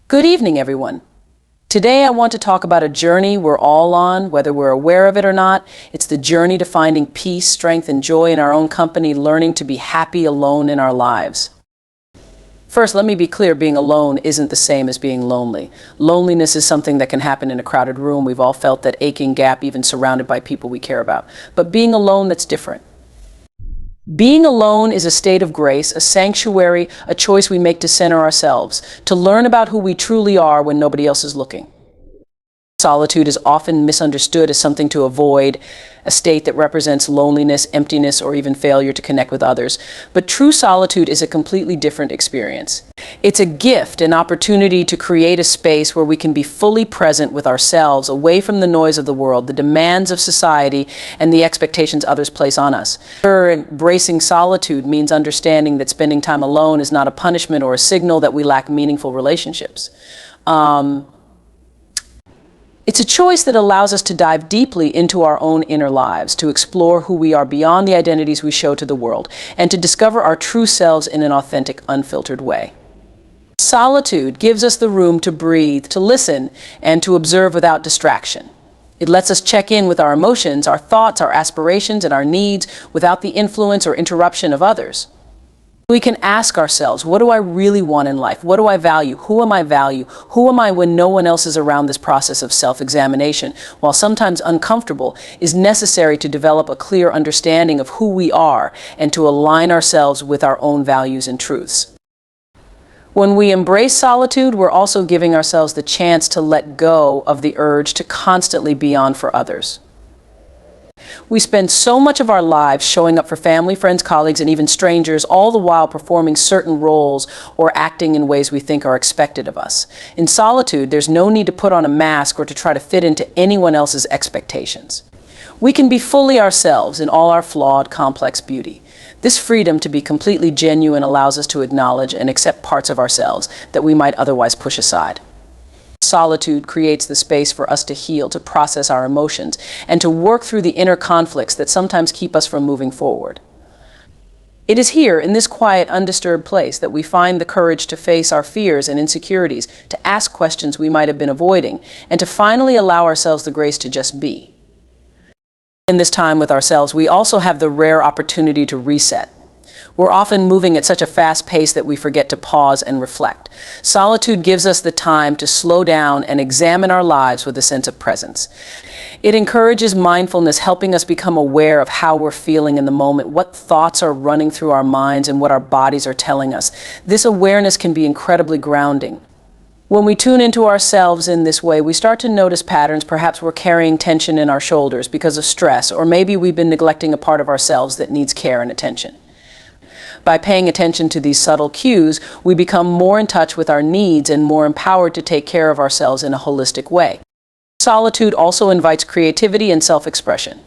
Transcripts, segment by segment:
Good evening, everyone. Today I want to talk about a journey we're all on, whether we're aware of it or not. It's the journey to finding peace, strength, and joy in our own company, learning to be happy alone in our lives. First, let me be clear, being alone isn't the same as being lonely. Loneliness is something that can happen in a crowded room. We've all felt that aching gap, even surrounded by people we care about. But being alone, that's different. Being alone is a state of grace, a sanctuary, a choice we make to center ourselves, to learn about who we truly are when nobody else is looking. Solitude is often misunderstood as something to avoid, a state that represents loneliness, emptiness, or even failure to connect with others. But true solitude is a completely different experience. It's a gift, an opportunity to create a space where we can be fully present with ourselves, away from the noise of the world, the demands of society, and the expectations others place on us. Embracing solitude means understanding that spending time alone is not a punishment or a signal that we lack meaningful relationships. It's a choice that allows us to dive deeply into our own inner lives, to explore who we are beyond the identities we show to the world, and to discover our true selves in an authentic, unfiltered way. Solitude gives us the room to breathe, to listen, and to observe without distraction. It lets us check in with our emotions, our thoughts, our aspirations, and our needs without the influence or interruption of others. We can ask ourselves, what do I really want in life? What do I value? Who am I value? Who am I when no one else is around? This process of self-examination, while sometimes uncomfortable, is necessary to develop a clear understanding of who we are and to align ourselves with our own values and truths. When we embrace solitude, we're also giving ourselves the chance to let go of the urge to constantly be on for others. We spend so much of our lives showing up for family, friends, colleagues, and even strangers, all the while performing certain roles or acting in ways we think are expected of us. In solitude, there's no need to put on a mask or to try to fit into anyone else's expectations. We can be fully ourselves in all our flawed, complex beauty. This freedom to be completely genuine allows us to acknowledge and accept parts of ourselves that we might otherwise push aside. Solitude creates the space for us to heal, to process our emotions, and to work through the inner conflicts that sometimes keep us from moving forward. It is here, in this quiet, undisturbed place, that we find the courage to face our fears and insecurities, to ask questions we might have been avoiding, and to finally allow ourselves the grace to just be. In this time with ourselves, we also have the rare opportunity to reset. We're often moving at such a fast pace that we forget to pause and reflect. Solitude gives us the time to slow down and examine our lives with a sense of presence. It encourages mindfulness, helping us become aware of how we're feeling in the moment, what thoughts are running through our minds, and what our bodies are telling us. This awareness can be incredibly grounding. When we tune into ourselves in this way, we start to notice patterns. Perhaps we're carrying tension in our shoulders because of stress, or maybe we've been neglecting a part of ourselves that needs care and attention. By paying attention to these subtle cues, we become more in touch with our needs and more empowered to take care of ourselves in a holistic way. Solitude also invites creativity and self-expression.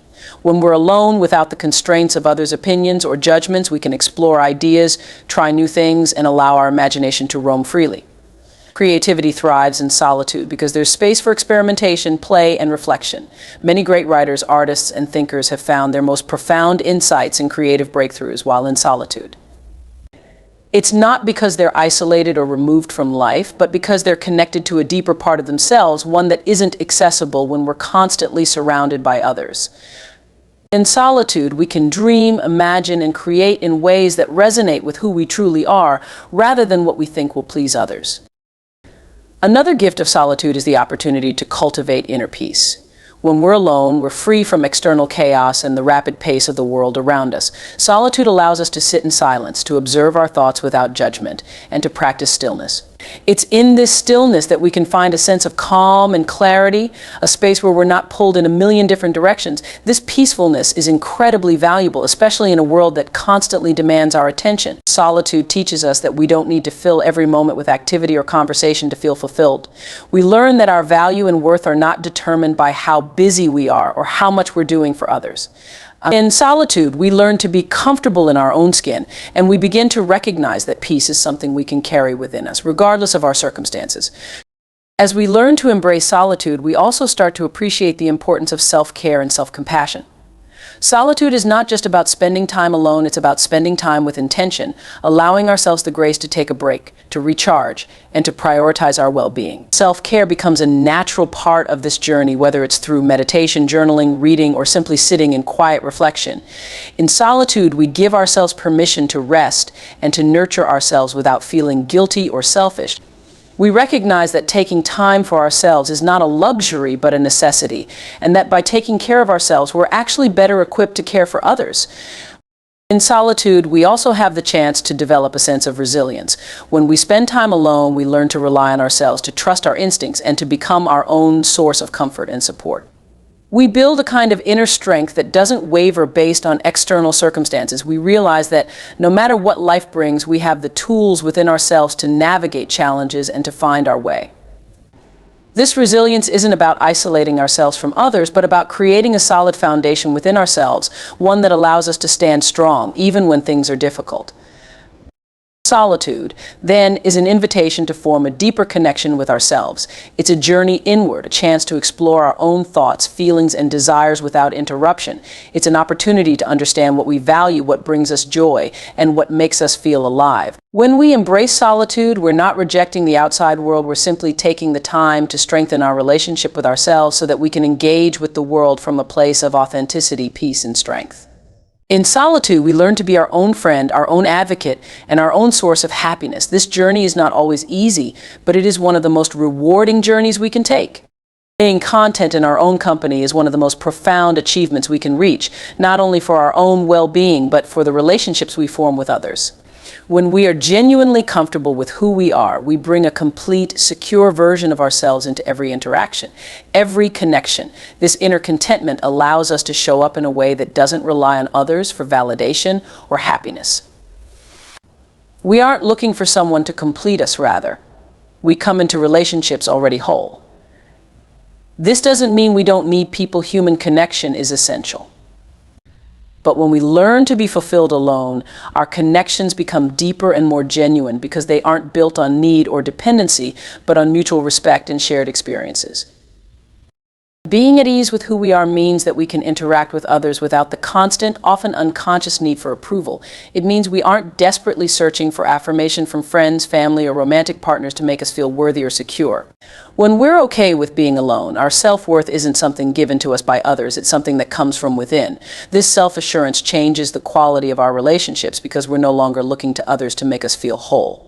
When we're alone without the constraints of others' opinions or judgments, we can explore ideas, try new things, and allow our imagination to roam freely. Creativity thrives in solitude because there's space for experimentation, play, and reflection. Many great writers, artists, and thinkers have found their most profound insights and creative breakthroughs while in solitude. It's not because they're isolated or removed from life, but because they're connected to a deeper part of themselves, one that isn't accessible when we're constantly surrounded by others. In solitude, we can dream, imagine, and create in ways that resonate with who we truly are, rather than what we think will please others. Another gift of solitude is the opportunity to cultivate inner peace. When we're alone, we're free from external chaos and the rapid pace of the world around us. Solitude allows us to sit in silence, to observe our thoughts without judgment, and to practice stillness. It's in this stillness that we can find a sense of calm and clarity, a space where we're not pulled in a million different directions. This peacefulness is incredibly valuable, especially in a world that constantly demands our attention. Solitude teaches us that we don't need to fill every moment with activity or conversation to feel fulfilled. We learn that our value and worth are not determined by how busy we are or how much we're doing for others. In solitude, we learn to be comfortable in our own skin, and we begin to recognize that peace is something we can carry within us, regardless of our circumstances. As we learn to embrace solitude, we also start to appreciate the importance of self-care and self-compassion. Solitude is not just about spending time alone, it's about spending time with intention, allowing ourselves the grace to take a break, to recharge, and to prioritize our well-being. Self-care becomes a natural part of this journey, whether it's through meditation, journaling, reading, or simply sitting in quiet reflection. In solitude, we give ourselves permission to rest and to nurture ourselves without feeling guilty or selfish. We recognize that taking time for ourselves is not a luxury but a necessity, and that by taking care of ourselves, we're actually better equipped to care for others. In solitude, we also have the chance to develop a sense of resilience. When we spend time alone, we learn to rely on ourselves, to trust our instincts, and to become our own source of comfort and support. We build a kind of inner strength that doesn't waver based on external circumstances. We realize that no matter what life brings, we have the tools within ourselves to navigate challenges and to find our way. This resilience isn't about isolating ourselves from others, but about creating a solid foundation within ourselves, one that allows us to stand strong, even when things are difficult. Solitude, then, is an invitation to form a deeper connection with ourselves. It's a journey inward, a chance to explore our own thoughts, feelings, and desires without interruption. It's an opportunity to understand what we value, what brings us joy, and what makes us feel alive. When we embrace solitude, we're not rejecting the outside world, we're simply taking the time to strengthen our relationship with ourselves so that we can engage with the world from a place of authenticity, peace, and strength. In solitude, we learn to be our own friend, our own advocate, and our own source of happiness. This journey is not always easy, but it is one of the most rewarding journeys we can take. Creating content in our own company is one of the most profound achievements we can reach, not only for our own well-being, but for the relationships we form with others. When we are genuinely comfortable with who we are, we bring a complete, secure version of ourselves into every interaction, every connection. This inner contentment allows us to show up in a way that doesn't rely on others for validation or happiness. We aren't looking for someone to complete us, rather. We come into relationships already whole. This doesn't mean we don't need people. Human connection is essential. But when we learn to be fulfilled alone, our connections become deeper and more genuine because they aren't built on need or dependency, but on mutual respect and shared experiences. Being at ease with who we are means that we can interact with others without the constant, often unconscious need for approval. It means we aren't desperately searching for affirmation from friends, family, or romantic partners to make us feel worthy or secure. When we're okay with being alone, our self-worth isn't something given to us by others, it's something that comes from within. This self-assurance changes the quality of our relationships because we're no longer looking to others to make us feel whole.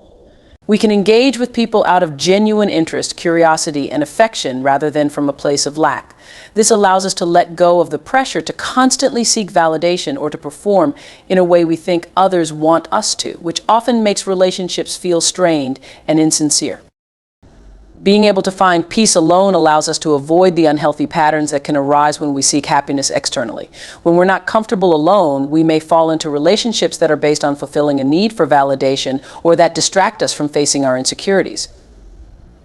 We can engage with people out of genuine interest, curiosity, and affection rather than from a place of lack. This allows us to let go of the pressure to constantly seek validation or to perform in a way we think others want us to, which often makes relationships feel strained and insincere. Being able to find peace alone allows us to avoid the unhealthy patterns that can arise when we seek happiness externally. When we're not comfortable alone, we may fall into relationships that are based on fulfilling a need for validation or that distract us from facing our insecurities.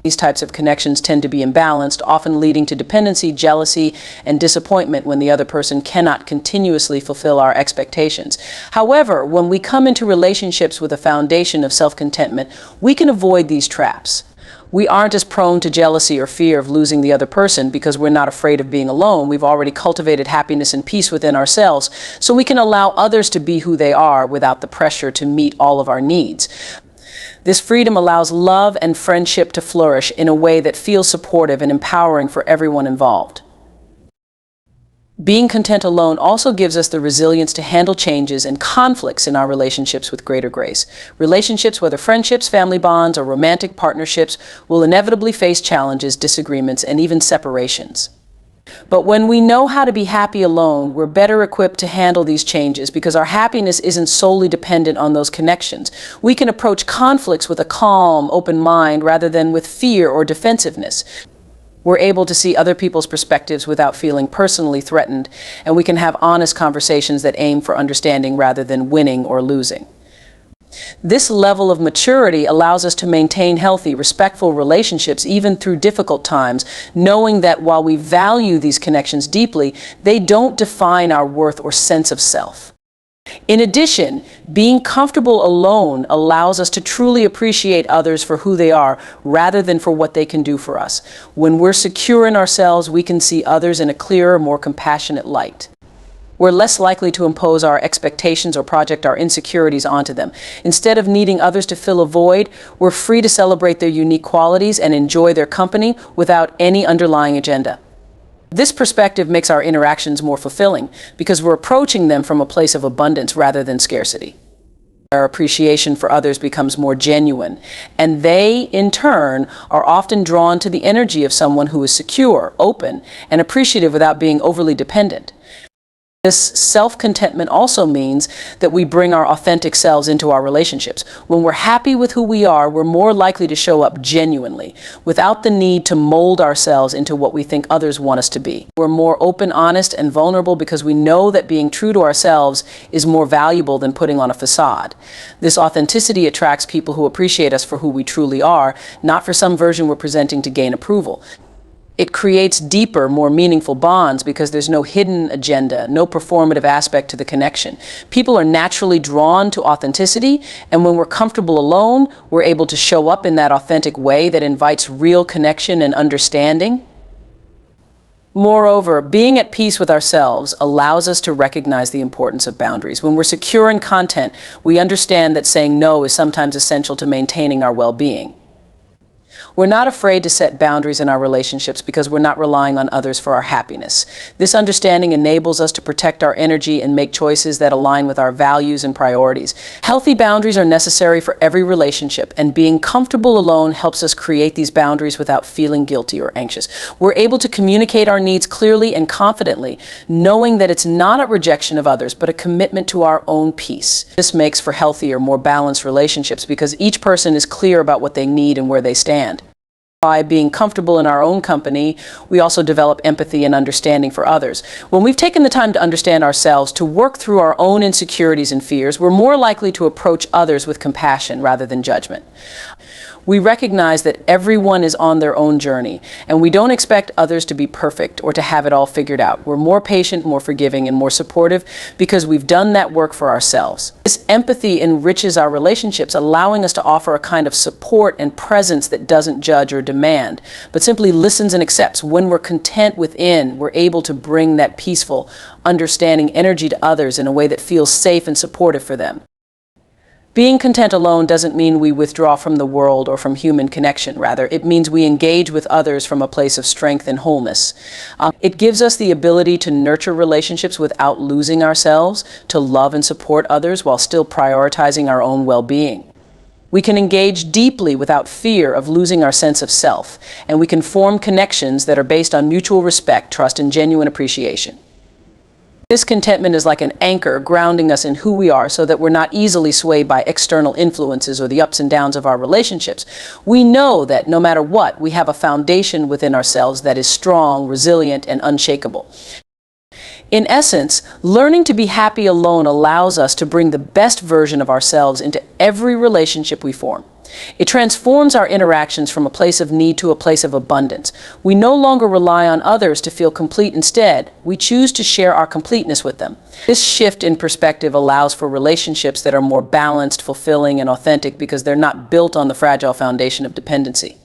These types of connections tend to be imbalanced, often leading to dependency, jealousy, and disappointment when the other person cannot continuously fulfill our expectations. However, when we come into relationships with a foundation of self-contentment, we can avoid these traps. We aren't as prone to jealousy or fear of losing the other person because we're not afraid of being alone. We've already cultivated happiness and peace within ourselves, so we can allow others to be who they are without the pressure to meet all of our needs. This freedom allows love and friendship to flourish in a way that feels supportive and empowering for everyone involved. Being content alone also gives us the resilience to handle changes and conflicts in our relationships with greater grace. Relationships, whether friendships, family bonds, or romantic partnerships, will inevitably face challenges, disagreements, and even separations. But when we know how to be happy alone, we're better equipped to handle these changes because our happiness isn't solely dependent on those connections. We can approach conflicts with a calm, open mind rather than with fear or defensiveness. We're able to see other people's perspectives without feeling personally threatened, and we can have honest conversations that aim for understanding rather than winning or losing. This level of maturity allows us to maintain healthy, respectful relationships even through difficult times, knowing that while we value these connections deeply, they don't define our worth or sense of self. In addition, being comfortable alone allows us to truly appreciate others for who they are rather than for what they can do for us. When we're secure in ourselves, we can see others in a clearer, more compassionate light. We're less likely to impose our expectations or project our insecurities onto them. Instead of needing others to fill a void, we're free to celebrate their unique qualities and enjoy their company without any underlying agenda. This perspective makes our interactions more fulfilling because we're approaching them from a place of abundance rather than scarcity. Our appreciation for others becomes more genuine, and they, in turn, are often drawn to the energy of someone who is secure, open, and appreciative without being overly dependent. This self-contentment also means that we bring our authentic selves into our relationships. When we're happy with who we are, we're more likely to show up genuinely, without the need to mold ourselves into what we think others want us to be. We're more open, honest, and vulnerable because we know that being true to ourselves is more valuable than putting on a facade. This authenticity attracts people who appreciate us for who we truly are, not for some version we're presenting to gain approval. It creates deeper, more meaningful bonds because there's no hidden agenda, no performative aspect to the connection. People are naturally drawn to authenticity, and when we're comfortable alone, we're able to show up in that authentic way that invites real connection and understanding. Moreover, being at peace with ourselves allows us to recognize the importance of boundaries. When we're secure in content, we understand that saying no is sometimes essential to maintaining our well-being. We're not afraid to set boundaries in our relationships because we're not relying on others for our happiness. This understanding enables us to protect our energy and make choices that align with our values and priorities. Healthy boundaries are necessary for every relationship, and being comfortable alone helps us create these boundaries without feeling guilty or anxious. We're able to communicate our needs clearly and confidently, knowing that it's not a rejection of others, but a commitment to our own peace. This makes for healthier, more balanced relationships because each person is clear about what they need and where they stand. By being comfortable in our own company, we also develop empathy and understanding for others. When we've taken the time to understand ourselves, to work through our own insecurities and fears, we're more likely to approach others with compassion rather than judgment. We recognize that everyone is on their own journey, and we don't expect others to be perfect or to have it all figured out. We're more patient, more forgiving, and more supportive because we've done that work for ourselves. This empathy enriches our relationships, allowing us to offer a kind of support and presence that doesn't judge or demand, but simply listens and accepts. When we're content within, we're able to bring that peaceful, understanding energy to others in a way that feels safe and supportive for them. Being content alone doesn't mean we withdraw from the world or from human connection. Rather, it means we engage with others from a place of strength and wholeness. It gives us the ability to nurture relationships without losing ourselves, to love and support others while still prioritizing our own well-being. We can engage deeply without fear of losing our sense of self, and we can form connections that are based on mutual respect, trust, and genuine appreciation. This contentment is like an anchor grounding us in who we are so that we're not easily swayed by external influences or the ups and downs of our relationships. We know that no matter what, we have a foundation within ourselves that is strong, resilient, and unshakable. In essence, learning to be happy alone allows us to bring the best version of ourselves into every relationship we form. It transforms our interactions from a place of need to a place of abundance. We no longer rely on others to feel complete. Instead, we choose to share our completeness with them. This shift in perspective allows for relationships that are more balanced, fulfilling, and authentic because they're not built on the fragile foundation of dependency.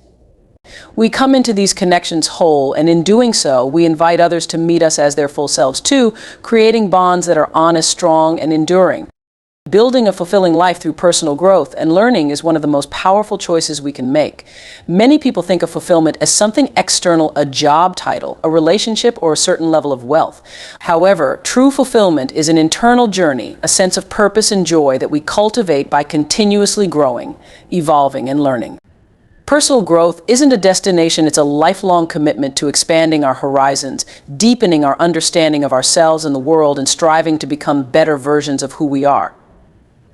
We come into these connections whole, and in doing so, we invite others to meet us as their full selves too, creating bonds that are honest, strong, and enduring. Building a fulfilling life through personal growth and learning is one of the most powerful choices we can make. Many people think of fulfillment as something external, a job title, a relationship, or a certain level of wealth. However, true fulfillment is an internal journey, a sense of purpose and joy that we cultivate by continuously growing, evolving, and learning. Personal growth isn't a destination, it's a lifelong commitment to expanding our horizons, deepening our understanding of ourselves and the world, and striving to become better versions of who we are.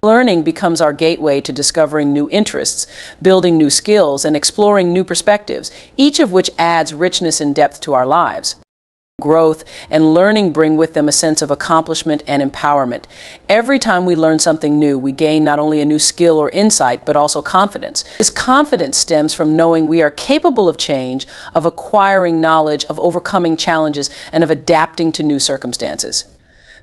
Learning becomes our gateway to discovering new interests, building new skills, and exploring new perspectives, each of which adds richness and depth to our lives. Growth and learning bring with them a sense of accomplishment and empowerment. Every time we learn something new, we gain not only a new skill or insight, but also confidence. This confidence stems from knowing we are capable of change, of acquiring knowledge, of overcoming challenges, and of adapting to new circumstances.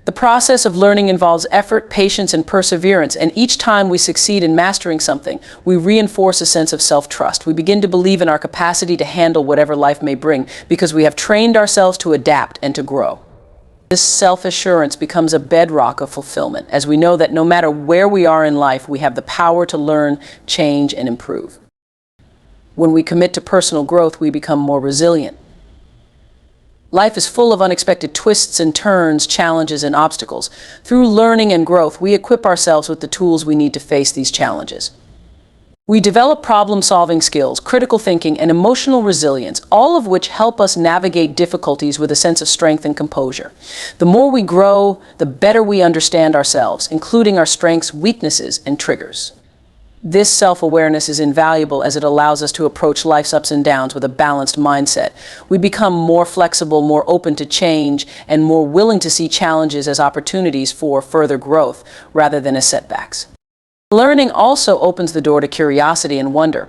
The process of learning involves effort, patience, and perseverance, and each time we succeed in mastering something, we reinforce a sense of self-trust. We begin to believe in our capacity to handle whatever life may bring because we have trained ourselves to adapt and to grow. This self-assurance becomes a bedrock of fulfillment, as we know that no matter where we are in life, we have the power to learn, change, and improve. When we commit to personal growth, we become more resilient. Life is full of unexpected twists and turns, challenges and obstacles. Through learning and growth, we equip ourselves with the tools we need to face these challenges. We develop problem-solving skills, critical thinking, and emotional resilience, all of which help us navigate difficulties with a sense of strength and composure. The more we grow, the better we understand ourselves, including our strengths, weaknesses, and triggers. This self-awareness is invaluable as it allows us to approach life's ups and downs with a balanced mindset. We become more flexible, more open to change, and more willing to see challenges as opportunities for further growth rather than as setbacks. Learning also opens the door to curiosity and wonder.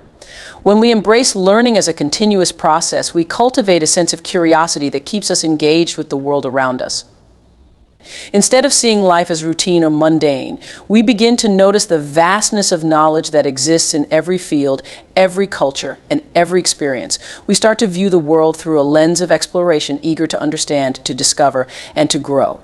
When we embrace learning as a continuous process, we cultivate a sense of curiosity that keeps us engaged with the world around us. Instead of seeing life as routine or mundane, we begin to notice the vastness of knowledge that exists in every field, every culture, and every experience. We start to view the world through a lens of exploration, eager to understand, to discover, and to grow.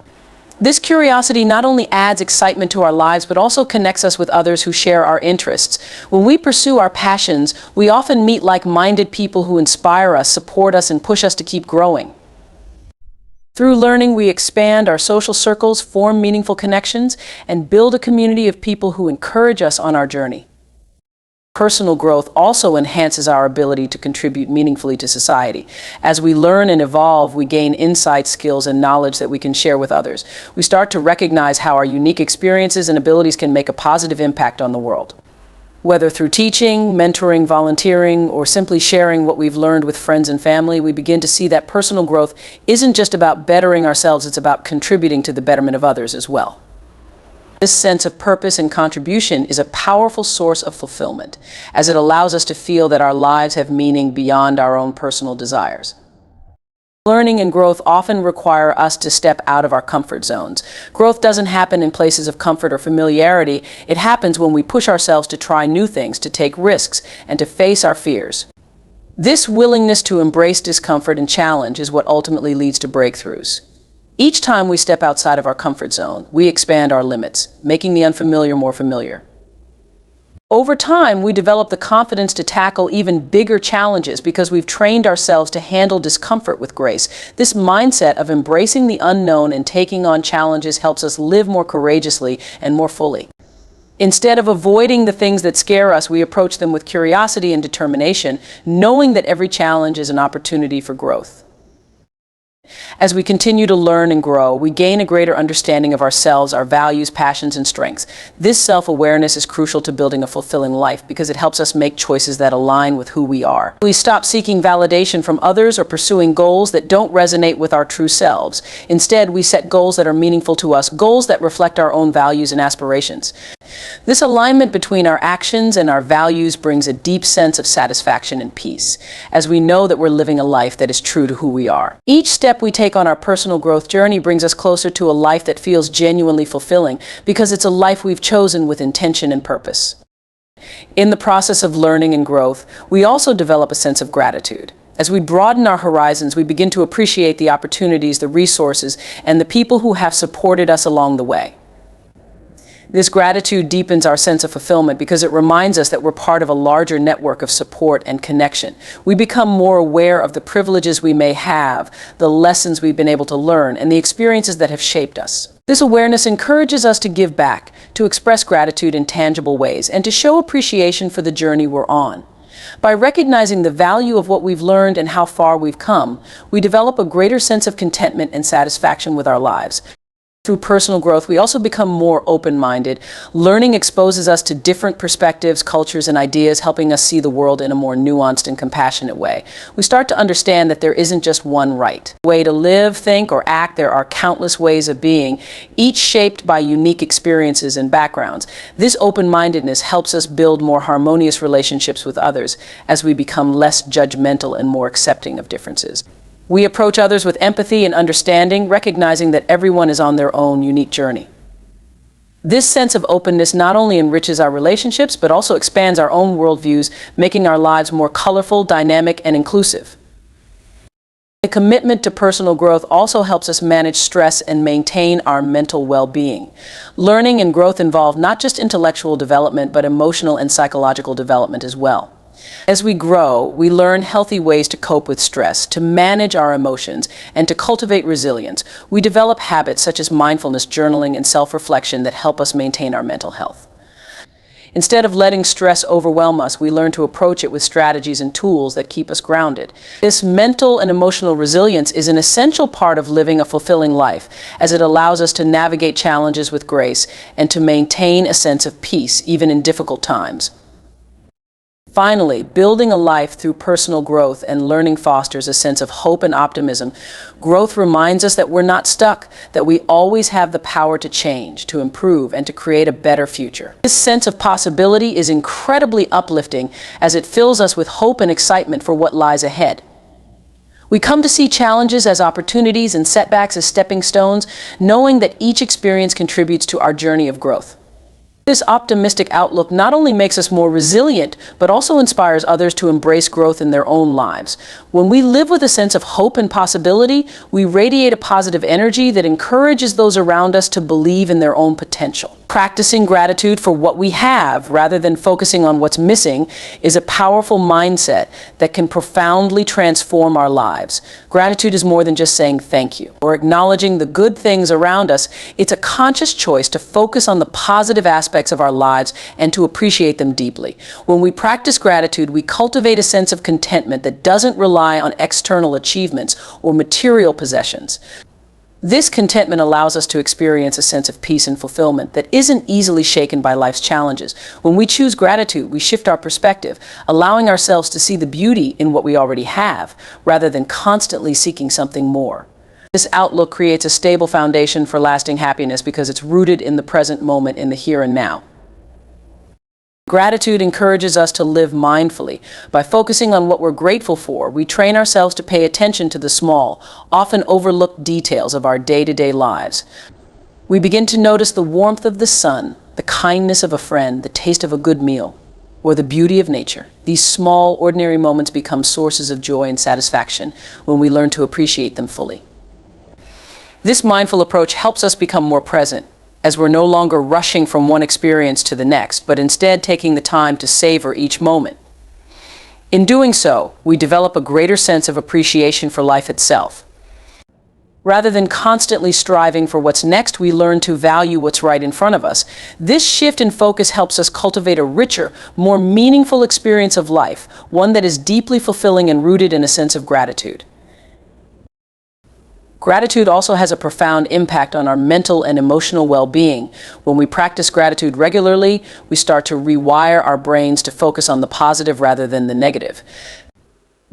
This curiosity not only adds excitement to our lives, but also connects us with others who share our interests. When we pursue our passions, we often meet like-minded people who inspire us, support us, and push us to keep growing. Through learning, we expand our social circles, form meaningful connections, and build a community of people who encourage us on our journey. Personal growth also enhances our ability to contribute meaningfully to society. As we learn and evolve, we gain insights, skills, and knowledge that we can share with others. We start to recognize how our unique experiences and abilities can make a positive impact on the world. Whether through teaching, mentoring, volunteering, or simply sharing what we've learned with friends and family, we begin to see that personal growth isn't just about bettering ourselves, it's about contributing to the betterment of others as well. This sense of purpose and contribution is a powerful source of fulfillment, as it allows us to feel that our lives have meaning beyond our own personal desires. Learning and growth often require us to step out of our comfort zones. Growth doesn't happen in places of comfort or familiarity. It happens when we push ourselves to try new things, to take risks, and to face our fears. This willingness to embrace discomfort and challenge is what ultimately leads to breakthroughs. Each time we step outside of our comfort zone, we expand our limits, making the unfamiliar more familiar. Over time, we develop the confidence to tackle even bigger challenges because we've trained ourselves to handle discomfort with grace. This mindset of embracing the unknown and taking on challenges helps us live more courageously and more fully. Instead of avoiding the things that scare us, we approach them with curiosity and determination, knowing that every challenge is an opportunity for growth. As we continue to learn and grow, we gain a greater understanding of ourselves, our values, passions, and strengths. This self-awareness is crucial to building a fulfilling life because it helps us make choices that align with who we are. We stop seeking validation from others or pursuing goals that don't resonate with our true selves. Instead, we set goals that are meaningful to us, goals that reflect our own values and aspirations. This alignment between our actions and our values brings a deep sense of satisfaction and peace, as we know that we're living a life that is true to who we are. Each step we take on our personal growth journey brings us closer to a life that feels genuinely fulfilling, because it's a life we've chosen with intention and purpose. In the process of learning and growth, we also develop a sense of gratitude. As we broaden our horizons, we begin to appreciate the opportunities, the resources, and the people who have supported us along the way. This gratitude deepens our sense of fulfillment because it reminds us that we're part of a larger network of support and connection. We become more aware of the privileges we may have, the lessons we've been able to learn, and the experiences that have shaped us. This awareness encourages us to give back, to express gratitude in tangible ways, and to show appreciation for the journey we're on. By recognizing the value of what we've learned and how far we've come, we develop a greater sense of contentment and satisfaction with our lives. Through personal growth, we also become more open-minded. Learning exposes us to different perspectives, cultures, and ideas, helping us see the world in a more nuanced and compassionate way. We start to understand that there isn't just one right way to live, think, or act. There are countless ways of being, each shaped by unique experiences and backgrounds. This open-mindedness helps us build more harmonious relationships with others as we become less judgmental and more accepting of differences. We approach others with empathy and understanding, recognizing that everyone is on their own unique journey. This sense of openness not only enriches our relationships, but also expands our own worldviews, making our lives more colorful, dynamic, and inclusive. The commitment to personal growth also helps us manage stress and maintain our mental well-being. Learning and growth involve not just intellectual development, but emotional and psychological development as well. As we grow, we learn healthy ways to cope with stress, to manage our emotions, and to cultivate resilience. We develop habits such as mindfulness, journaling, and self-reflection that help us maintain our mental health. Instead of letting stress overwhelm us, we learn to approach it with strategies and tools that keep us grounded. This mental and emotional resilience is an essential part of living a fulfilling life, as it allows us to navigate challenges with grace and to maintain a sense of peace, even in difficult times. Finally, building a life through personal growth and learning fosters a sense of hope and optimism. Growth reminds us that we're not stuck, that we always have the power to change, to improve, and to create a better future. This sense of possibility is incredibly uplifting as it fills us with hope and excitement for what lies ahead. We come to see challenges as opportunities and setbacks as stepping stones, knowing that each experience contributes to our journey of growth. This optimistic outlook not only makes us more resilient, but also inspires others to embrace growth in their own lives. When we live with a sense of hope and possibility, we radiate a positive energy that encourages those around us to believe in their own potential. Practicing gratitude for what we have rather than focusing on what's missing is a powerful mindset that can profoundly transform our lives. Gratitude is more than just saying thank you or acknowledging the good things around us. It's a conscious choice to focus on the positive aspects of our lives and to appreciate them deeply. When we practice gratitude, we cultivate a sense of contentment that doesn't rely on external achievements or material possessions. This contentment allows us to experience a sense of peace and fulfillment that isn't easily shaken by life's challenges. When we choose gratitude, we shift our perspective, allowing ourselves to see the beauty in what we already have, rather than constantly seeking something more. This outlook creates a stable foundation for lasting happiness because it's rooted in the present moment, in the here and now. Gratitude encourages us to live mindfully. By focusing on what we're grateful for, we train ourselves to pay attention to the small, often overlooked details of our day-to-day lives. We begin to notice the warmth of the sun, the kindness of a friend, the taste of a good meal, or the beauty of nature. These small, ordinary moments become sources of joy and satisfaction when we learn to appreciate them fully. This mindful approach helps us become more present, as we're no longer rushing from one experience to the next, but instead taking the time to savor each moment. In doing so, we develop a greater sense of appreciation for life itself. Rather than constantly striving for what's next, we learn to value what's right in front of us. This shift in focus helps us cultivate a richer, more meaningful experience of life, one that is deeply fulfilling and rooted in a sense of gratitude. Gratitude also has a profound impact on our mental and emotional well-being. When we practice gratitude regularly, we start to rewire our brains to focus on the positive rather than the negative.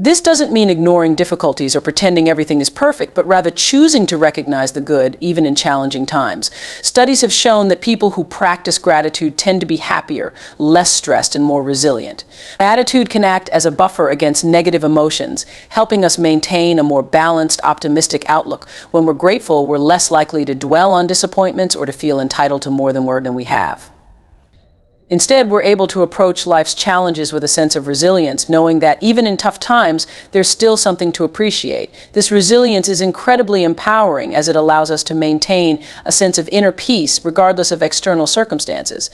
This doesn't mean ignoring difficulties or pretending everything is perfect, but rather choosing to recognize the good, even in challenging times. Studies have shown that people who practice gratitude tend to be happier, less stressed, and more resilient. Gratitude can act as a buffer against negative emotions, helping us maintain a more balanced, optimistic outlook. When we're grateful, we're less likely to dwell on disappointments or to feel entitled to more than we have. Instead, we're able to approach life's challenges with a sense of resilience, knowing that even in tough times, there's still something to appreciate. This resilience is incredibly empowering as it allows us to maintain a sense of inner peace regardless of external circumstances.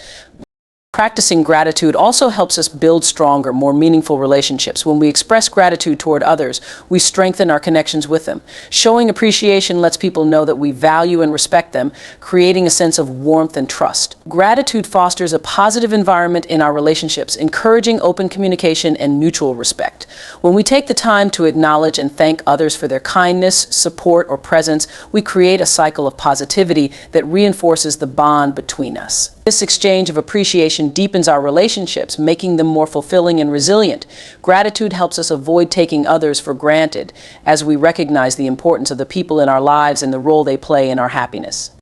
Practicing gratitude also helps us build stronger, more meaningful relationships. When we express gratitude toward others, we strengthen our connections with them. Showing appreciation lets people know that we value and respect them, creating a sense of warmth and trust. Gratitude fosters a positive environment in our relationships, encouraging open communication and mutual respect. When we take the time to acknowledge and thank others for their kindness, support, or presence, we create a cycle of positivity that reinforces the bond between us. This exchange of appreciation deepens our relationships, making them more fulfilling and resilient. Gratitude helps us avoid taking others for granted as we recognize the importance of the people in our lives and the role they play in our happiness.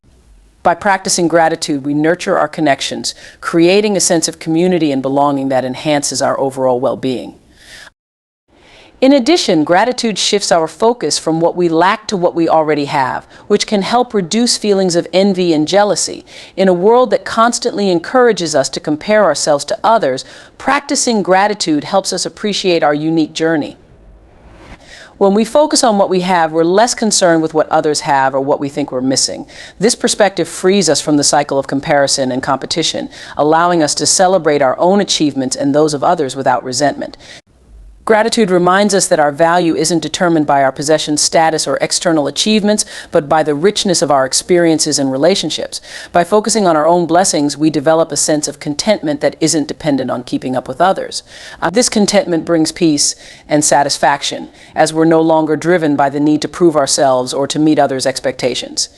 By practicing gratitude, we nurture our connections, creating a sense of community and belonging that enhances our overall well-being. In addition, gratitude shifts our focus from what we lack to what we already have, which can help reduce feelings of envy and jealousy. In a world that constantly encourages us to compare ourselves to others, practicing gratitude helps us appreciate our unique journey. When we focus on what we have, we're less concerned with what others have or what we think we're missing. This perspective frees us from the cycle of comparison and competition, allowing us to celebrate our own achievements and those of others without resentment. Gratitude reminds us that our value isn't determined by our possession status or external achievements, but by the richness of our experiences and relationships. By focusing on our own blessings, we develop a sense of contentment that isn't dependent on keeping up with others. This contentment brings peace and satisfaction, as we're no longer driven by the need to prove ourselves or to meet others' expectations.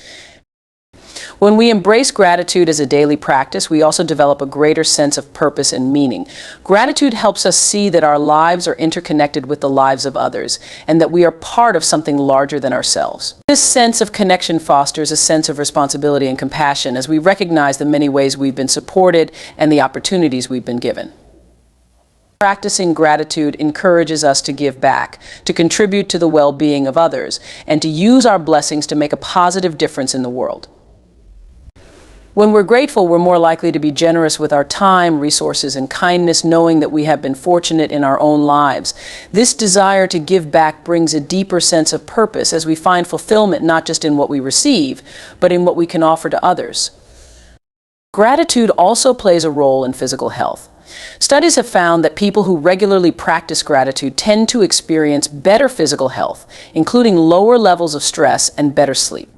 When we embrace gratitude as a daily practice, we also develop a greater sense of purpose and meaning. Gratitude helps us see that our lives are interconnected with the lives of others, and that we are part of something larger than ourselves. This sense of connection fosters a sense of responsibility and compassion as we recognize the many ways we've been supported and the opportunities we've been given. Practicing gratitude encourages us to give back, to contribute to the well-being of others, and to use our blessings to make a positive difference in the world. When we're grateful, we're more likely to be generous with our time, resources, and kindness, knowing that we have been fortunate in our own lives. This desire to give back brings a deeper sense of purpose as we find fulfillment not just in what we receive, but in what we can offer to others. Gratitude also plays a role in physical health. Studies have found that people who regularly practice gratitude tend to experience better physical health, including lower levels of stress and better sleep.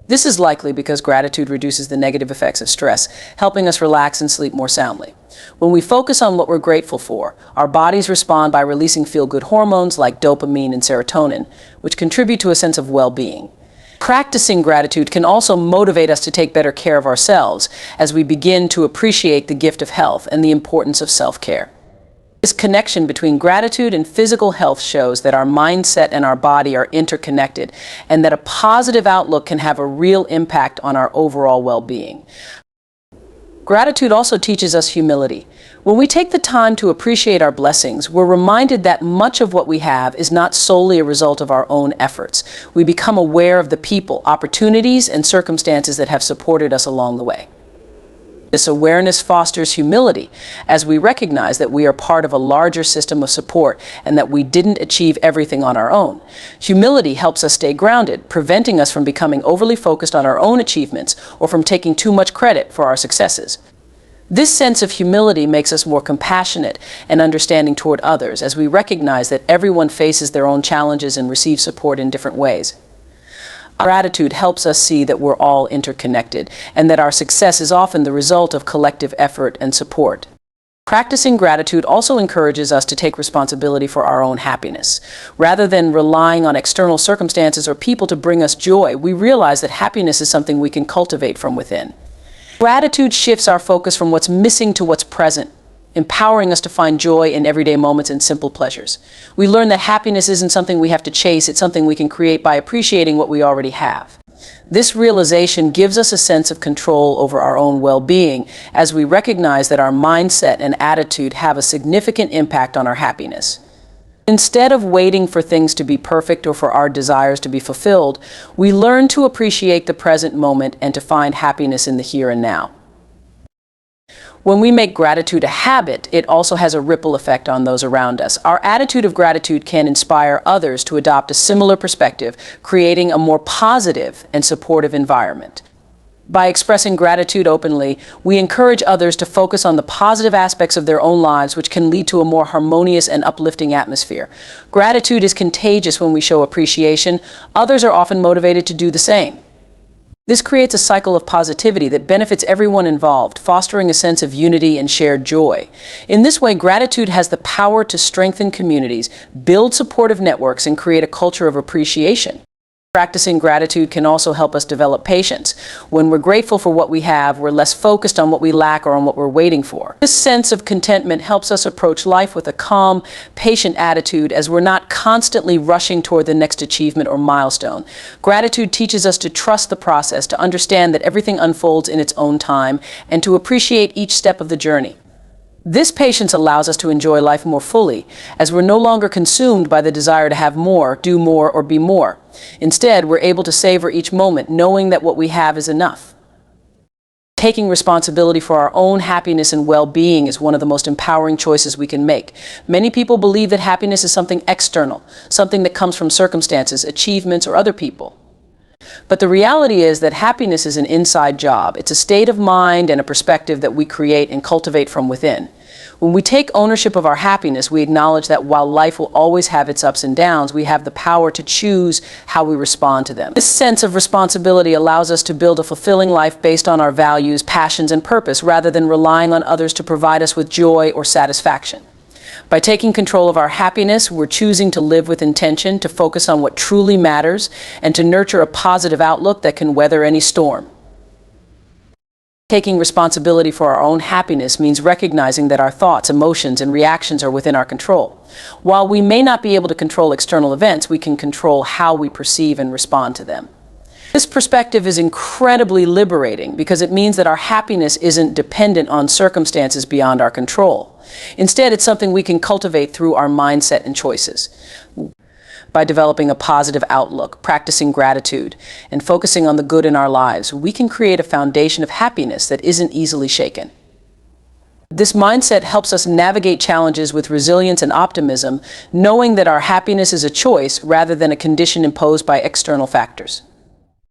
This is likely because gratitude reduces the negative effects of stress, helping us relax and sleep more soundly. When we focus on what we're grateful for, our bodies respond by releasing feel-good hormones like dopamine and serotonin, which contribute to a sense of well-being. Practicing gratitude can also motivate us to take better care of ourselves as we begin to appreciate the gift of health and the importance of self-care. This connection between gratitude and physical health shows that our mindset and our body are interconnected, and that a positive outlook can have a real impact on our overall well-being. Gratitude also teaches us humility. When we take the time to appreciate our blessings, we're reminded that much of what we have is not solely a result of our own efforts. We become aware of the people, opportunities, and circumstances that have supported us along the way. This awareness fosters humility as we recognize that we are part of a larger system of support and that we didn't achieve everything on our own. Humility helps us stay grounded, preventing us from becoming overly focused on our own achievements or from taking too much credit for our successes. This sense of humility makes us more compassionate and understanding toward others as we recognize that everyone faces their own challenges and receives support in different ways. Gratitude helps us see that we're all interconnected and that our success is often the result of collective effort and support. Practicing gratitude also encourages us to take responsibility for our own happiness. Rather than relying on external circumstances or people to bring us joy, we realize that happiness is something we can cultivate from within. Gratitude shifts our focus from what's missing to what's present, empowering us to find joy in everyday moments and simple pleasures. We learn that happiness isn't something we have to chase, it's something we can create by appreciating what we already have. This realization gives us a sense of control over our own well-being as we recognize that our mindset and attitude have a significant impact on our happiness. Instead of waiting for things to be perfect or for our desires to be fulfilled, we learn to appreciate the present moment and to find happiness in the here and now. When we make gratitude a habit, it also has a ripple effect on those around us. Our attitude of gratitude can inspire others to adopt a similar perspective, creating a more positive and supportive environment. By expressing gratitude openly, we encourage others to focus on the positive aspects of their own lives, which can lead to a more harmonious and uplifting atmosphere. Gratitude is contagious when we show appreciation. Others are often motivated to do the same. This creates a cycle of positivity that benefits everyone involved, fostering a sense of unity and shared joy. In this way, gratitude has the power to strengthen communities, build supportive networks, and create a culture of appreciation. Practicing gratitude can also help us develop patience. When we're grateful for what we have, we're less focused on what we lack or on what we're waiting for. This sense of contentment helps us approach life with a calm, patient attitude as we're not constantly rushing toward the next achievement or milestone. Gratitude teaches us to trust the process, to understand that everything unfolds in its own time, and to appreciate each step of the journey. This patience allows us to enjoy life more fully, as we're no longer consumed by the desire to have more, do more, or be more. Instead, we're able to savor each moment, knowing that what we have is enough. Taking responsibility for our own happiness and well-being is one of the most empowering choices we can make. Many people believe that happiness is something external, something that comes from circumstances, achievements, or other people. But the reality is that happiness is an inside job. It's a state of mind and a perspective that we create and cultivate from within. When we take ownership of our happiness, we acknowledge that while life will always have its ups and downs, we have the power to choose how we respond to them. This sense of responsibility allows us to build a fulfilling life based on our values, passions, and purpose, rather than relying on others to provide us with joy or satisfaction. By taking control of our happiness, we're choosing to live with intention, to focus on what truly matters, and to nurture a positive outlook that can weather any storm. Taking responsibility for our own happiness means recognizing that our thoughts, emotions, and reactions are within our control. While we may not be able to control external events, we can control how we perceive and respond to them. This perspective is incredibly liberating because it means that our happiness isn't dependent on circumstances beyond our control. Instead, it's something we can cultivate through our mindset and choices. By developing a positive outlook, practicing gratitude, and focusing on the good in our lives, we can create a foundation of happiness that isn't easily shaken. This mindset helps us navigate challenges with resilience and optimism, knowing that our happiness is a choice rather than a condition imposed by external factors.